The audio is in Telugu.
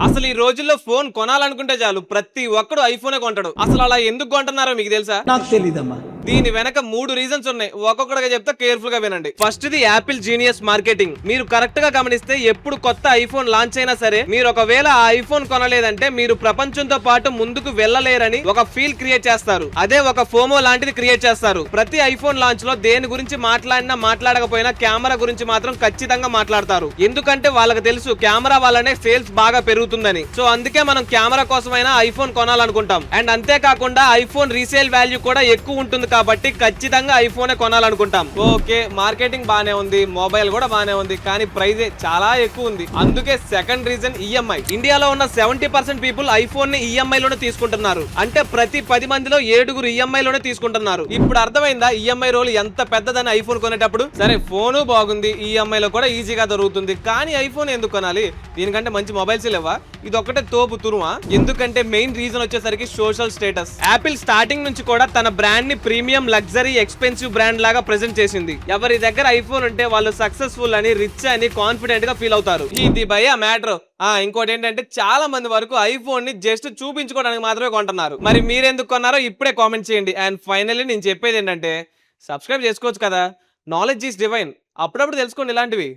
అసలు ఈ రోజుల్లో ఫోన్ కొనాలనుకుంటే చాలు ప్రతి ఒక్కడు ఐఫోనే కొంటాడు. అసలు అలా ఎందుకు కొంటున్నారో మీకు తెలుసా? నాకు తెలీదమ్మా. దీని వెనక 3 రీజన్స్ ఉన్నాయి. ఒక్కొక్కటిగా చెప్తా, కేర్ఫుల్ గా వినండి. First the Apple genius marketing. మీరు కరెక్ట్ గా గమనిస్తే ఎప్పుడు కొత్త ఐఫోన్ లాంచ్ అయినా సరే, మీరు ఒకవేళ ఆ ఐఫోన్ కొనలేదంటే మీరు ప్రపంచంతో పాటు ముందుకు వెళ్ళలేరని ఒక ఫీల్ క్రియేట్ చేస్తారు. అదే ఒక ఫోమో లాంటిది క్రియేట్ చేస్తారు. ప్రతి ఐఫోన్ లాంచ్ లో దేని గురించి మాట్లాడినా మాట్లాడకపోయినా కెమెరా గురించి మాత్రం ఖచ్చితంగా మాట్లాడతారు. ఎందుకంటే వాళ్ళకి తెలుసు కెమెరా వల్లనే సేల్స్ బాగా పెరుగుతుందని. సో అందుకే మనం కెమెరా కోసమైనా ఐఫోన్ కొనాలనుకుంటాం. అండ్ అంతేకాకుండా ఐఫోన్ రీసేల్ వాల్యూ కూడా ఎక్కువ ఉంటుంది కాబట్టి ఖచ్చితంగా ఐఫోనే కొనాలనుకుంటాం. ఓకే, మార్కెటింగ్ బానే ఉంది, మొబైల్ కూడా బానే ఉంది, కానీ ప్రైజే చాలా ఎక్కువ ఉంది. అందుకే సెకండ్ రీజన్ ఈఎంఐ. ఇండియాలో ఉన్న 70% పీపుల్ ఐఫోన్ ని ఈఎంఐ లోనే తీసుకుంటున్నారు. అంటే ప్రతి 10 మందిలో 7 ఈఎంఐ లోనే తీసుకుంటున్నారు. ఇప్పుడు అర్థమైందా ఈఎంఐ రోల్ ఎంత పెద్దదని ఐఫోన్ కొనేటప్పుడు? సరే, ఫోను బాగుంది, ఈఎంఐ లో కూడా ఈజీగా దొరుకుతుంది, కానీ ఐఫోన్ ఎందుకు కొనాలి? దీనికంటే మంచి మొబైల్స్ లేవా? ఇది ఒక్కటే తోపు తురుమా? ఎందుకంటే మెయిన్ రీజన్ వచ్చేసరికి సోషల్ స్టేటస్. యాపిల్ స్టార్టింగ్ నుంచి కూడా తన బ్రాండ్ ని ప్రీమియం, లగ్జరీ, ఎక్స్పెన్సివ్ బ్రాండ్ లాగా ప్రెజెంట్ చేసింది. ఎవరి దగ్గర ఐఫోన్ ఉంటే వాళ్ళు సక్సెస్ఫుల్ అని, రిచ్ అని, కాన్ఫిడెంట్ గా ఫీల్ అవుతారు. ఇది భయ మ్యాటర్. ఇంకోటి ఏంటంటే చాలా మంది వరకు ఐఫోన్ ని జస్ట్ చూపించుకోవడానికి మాత్రమే కొంటున్నారు. మరి మీరెందుకు కొన్నారో ఇప్పుడే కామెంట్ చేయండి. అండ్ ఫైనల్లీ నేను చెప్పేది ఏంటంటే, సబ్స్క్రైబ్ చేసుకోవచ్చు కదా. Knowledge is divine. అప్పుడప్పుడు తెలుసుకోండి ఇలాంటివి.